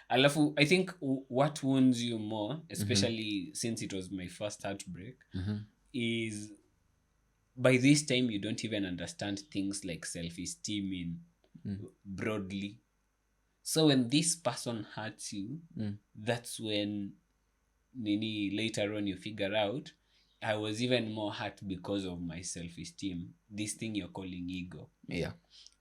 Alafu I think what wounds you more, especially since it was my first heartbreak, is by this time you don't even understand things like self-esteem in broadly. So when this person hurts you, that's when later on you figure out I was even more hurt because of my self-esteem. This thing you're calling ego. Yeah.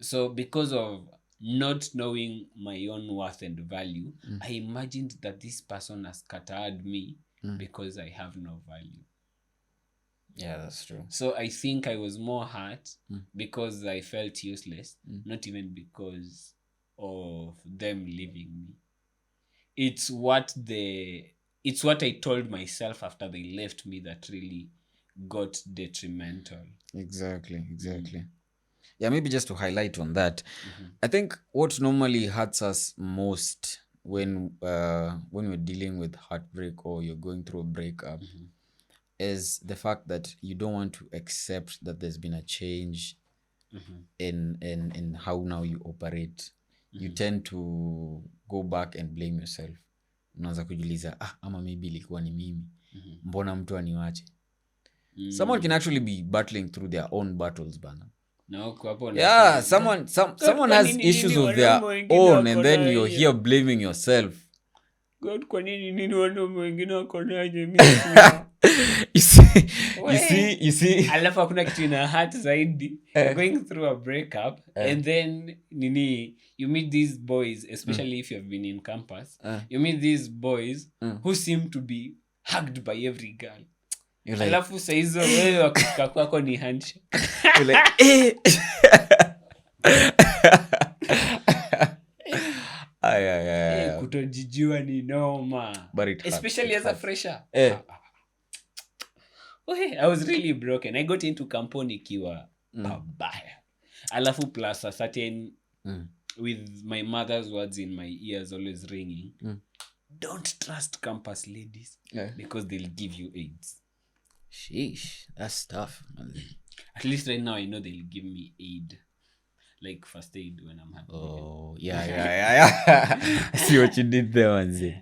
So because of not knowing my own worth and value, I imagined that this person has scattered me because I have no value. Yeah, that's true. So I think I was more hurt because I felt useless, not even because of them leaving me. It's what I told myself after they left me that really got detrimental. Exactly. Yeah, maybe just to highlight on that, I think what normally hurts us most when we're dealing with heartbreak or you're going through a breakup is the fact that you don't want to accept that there's been a change in how now you operate. You tend to go back and blame yourself. Unaanza kujiuliza, ama maybe ilikuwa ni mimi. Mbona mtu aniwache? Someone can actually be battling through their own battles, bana. No, yeah, someone has issues of their own, and then you're here blaming yourself. God, kwa nini wanaume wengine wako naje mimi? You see. Alafu hakuna kitu ina hurt zaidi going through a breakup and then you meet these boys, especially if you have been in campus, you meet these boys who seem to be hugged by every girl. Like, alafu saizo wewe wakifika kwako ni handshake. You're like, kutojijua ni noma. Especially as a fresher. I was really broken. I got into campo nikiwa pabaya. Alafu plus a certain with my mother's words in my ears always ringing. Don't trust campus ladies because they'll give you AIDS. Sheesh, that's tough. At least right now I know they'll give me aid. Like first aid when I'm happy. Oh, yeah. I see what you did there, manzi.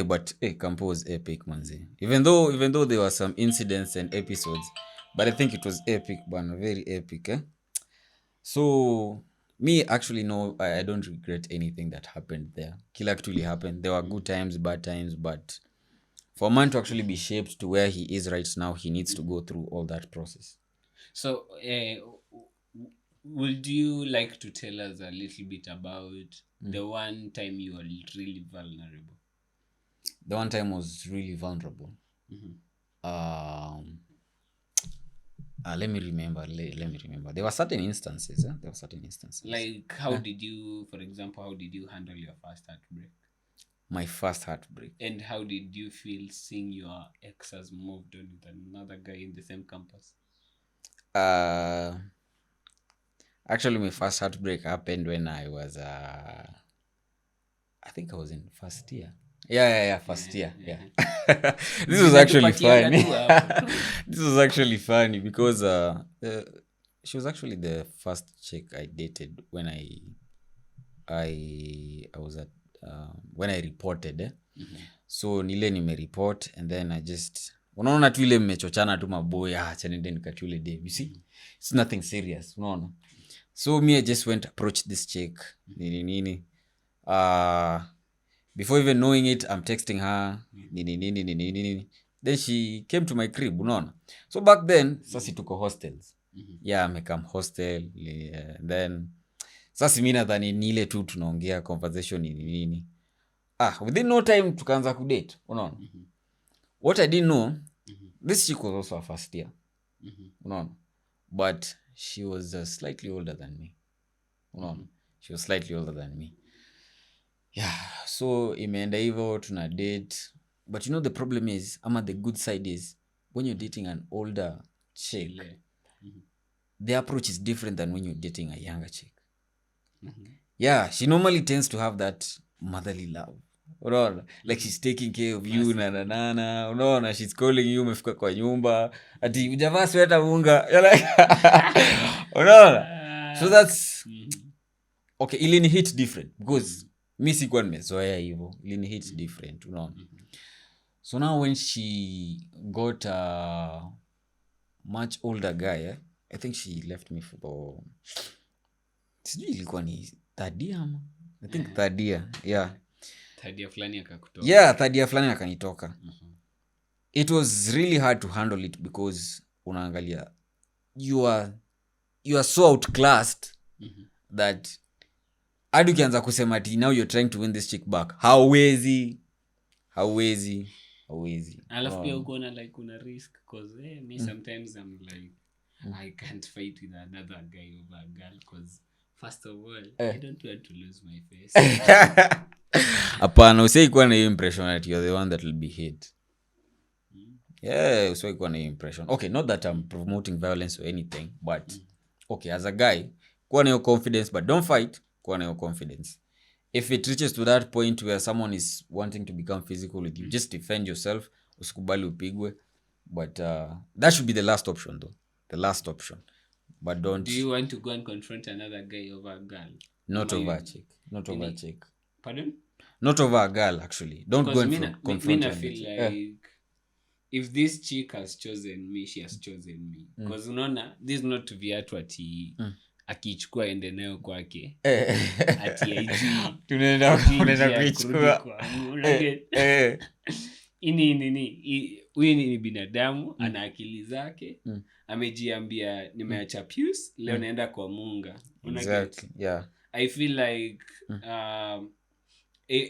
But campo was epic, manzi. Even though there were some incidents and episodes, but I think it was epic, man, very epic. So me actually I don't regret anything that happened there. Kila actually happened. There were good times, bad times, but for a man to actually be shaped to where he is right now, he needs to go through all that process. So, would you like to tell us a little bit about the one time you were really vulnerable? The one time was really vulnerable. Let me remember. There were certain instances. Like, how did you handle your first heartbreak? My first heartbreak. And how did you feel seeing your ex has moved on with another guy in the same campus? Actually, my first heartbreak happened when I was, I think I was in first year. Yeah, first year. Yeah. This was actually funny. This was actually funny because she was actually the first chick I dated when I was at when I reported. So nile nimereport and then I just unaona tu ile mmechochana tu maboy acha nende nikachule dem. You see, it's nothing serious, unaona. So me I just went approach this chick nini before even knowing it I'm texting her nini. Then she came to my crib, unaona. So back then sasa tuko hostels. Yeah, amekam hostel then sasa mimi nadhani ni ile tu tunaongea conversation nini. Within no time tukaanza kudate, unaona. What I didn't know, this chick was also a first year. Unaona. But she was slightly older than me. Unaona. She was slightly older than me. Yeah, so imeenda hivyo tuna date. But you know the problem is, the good side is, when you're dating an older chick, the approach is different than when you're dating a younger chick. Yeah, she normally tends to have that motherly love. Unaona, like she's taking care of you na unaona, she's calling you umefika kwa nyumba ati hujavaa sweta unga, you're like unaona. So that's okay, ili ni hit different because mi sikuwa nimezoea hivyo, ilini hit different, unaona. So now when she got a much older guy, I think she left me for sijui ilikuwa ni third year ama I think third year, yeah. Third year fulani akakutoka. Yeah, third year fulani akanitoka. It was really hard to handle it because unaangalia you are so outclassed that hadi ukianza kusema ati now you're trying to win this chick back, hauwezi. Alafu pia uko na like una risk cause me sometimes I'm like I can't fight with another guy over a girl cause first of all I don't want to lose my face. Hapana, usiikuwa na hiyo impression that you're the one that will be hit. Yeah, usiikuwa na hiyo impression. Okay, not that I'm promoting violence or anything, but okay, as a guy, kuwa na hiyo confidence, but don't fight, kuwa na hiyo confidence. If it reaches to that point where someone is wanting to become physical with you, just defend yourself, usikubali upigwe. But that should be the last option though. The last option. But don't... Do you want to go and confront another guy over a girl? Not over a chick. Not over a chick. Pardon? Not over a girl, actually. Don't go and confront her. I feel like if this chick has chosen me, she has chosen me. Because unaona, this is not viatu ati akichukua ende nayo kwake. Ati IG. Tunaenda kuichukua. Huyu ni binadamu, ana akili zake. Amejiambia nimeacha Pius, leo naenda kwa Munga. Exactly, yeah. I feel like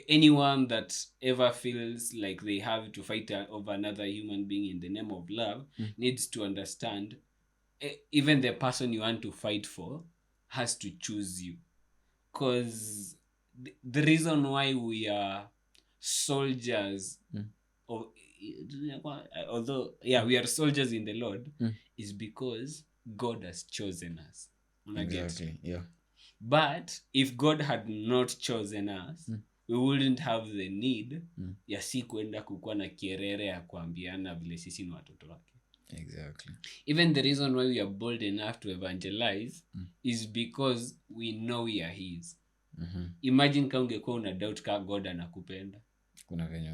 anyone that ever feels like they have to fight over another human being in the name of love needs to understand even the person you want to fight for has to choose you. Because the reason why we are soldiers we are soldiers in the Lord is because God has chosen us. Exactly, yeah. But if God had not chosen us, we wouldn't have the need ya si kuenda kukua na kierere ya kuambiana vile sisi ni watoto wake. Exactly. Even the reason why we are bold enough to evangelize is because we know we are his. Imagine kama ungekuwa una doubt kama God anakupenda. Kuna venye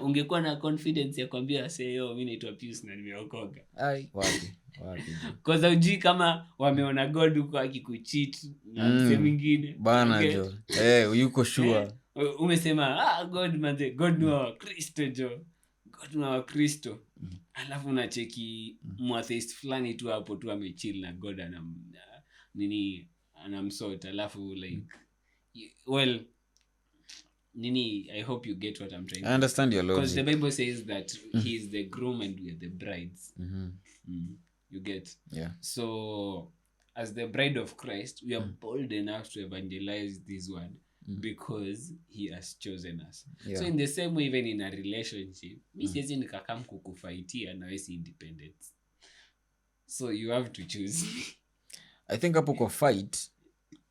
ungekuwa na confidence ya kwambia say mimi naitwa Pius na nimeokoka. Ai, wapi. Because hujui kama wameona God huko akikucheat na mse mwingine. Bana jo. Yuko sure. Umesema God manze, God ni wa Kristo jo. God ni wa Kristo. Alafu unacheki mwatheist fulani tu hapo tu amechill na God anamsort. Alafu like well I hope you get what I'm trying to say. I understand your logic. Because the Bible says that he is the groom and we are the brides. You get? Yeah. So, as the bride of Christ, we are bold enough to evangelize this word because he has chosen us. Yeah. So, in the same way, even in a relationship, mi siwezi nikakam kukufaitia na wewe si independent. So, you have to choose. I think hapo kwa fight,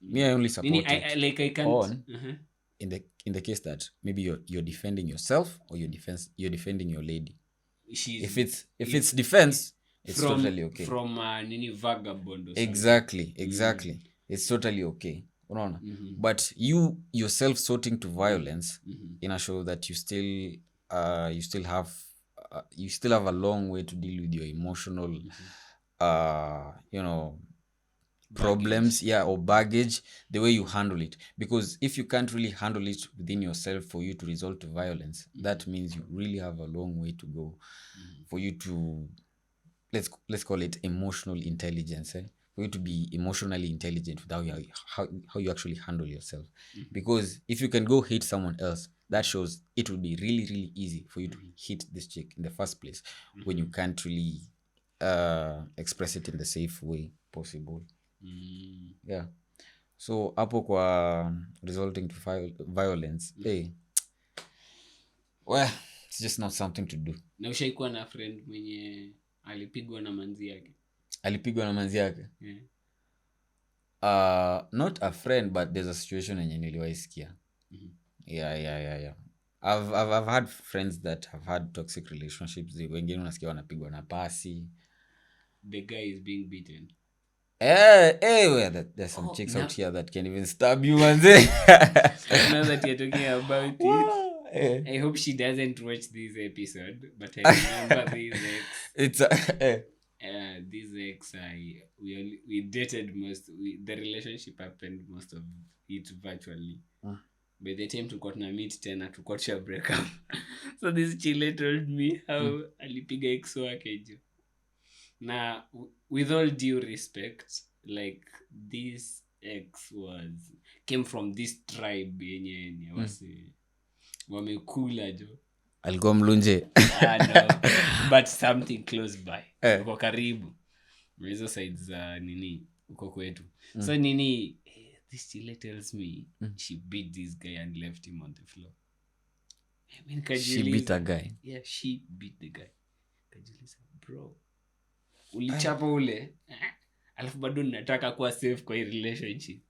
me I only support it. I can't... On, in the case that maybe you're defending yourself or you're defending your lady. If it's defense, it's totally okay. From vagabond or exactly. It's totally okay. Unaona? But you yourself sorting to violence in a show that you still have a long way to deal with your emotional problems, or baggage, the way you handle it. Because if you can't really handle it within yourself for you to resort to violence, that means you really have a long way to go for you to, let's call it emotional intelligence, for you to be emotionally intelligent with how you actually handle yourself. Because if you can go hit someone else, that shows it will be really, really easy for you to hit this chick in the first place when you can't really express it in the safe way possible. Yeah. So hapo kwa resulting to violence, well, it's just not something to do. Na ushaikuwa na friend mwenye alipigwa na manzi yake? Not a friend, but there's a situation yenye niliwaisikia. Yeah. I've had friends that have had toxic relationships. Wengine unasikia wanapigwa na pasi. The guy is being beaten. Well, there's some chicks out here that can even stab you, manze. Now that you're talking about it, I hope she doesn't watch this episode, but I remember this ex. It's This ex, we dated the relationship happened most of it virtually. By the time tuko tuna meet tena tuko tusha break up. So this chile told me how alipiga ex wake jo. Na with all due respect, like this ex came from this tribe yenye wase wamekula jo. alikuwa mlunje. No, but something close by. Uko karibu. Hizo sides za nini uko kwetu. So nini this chile tells me she beat this guy and left him on the floor. I mean, She beat a guy. Yeah, she beat the guy. Kajiuliza, bro, ulichapa ule alafu bado nataka kuwa safe kwa hii relationship.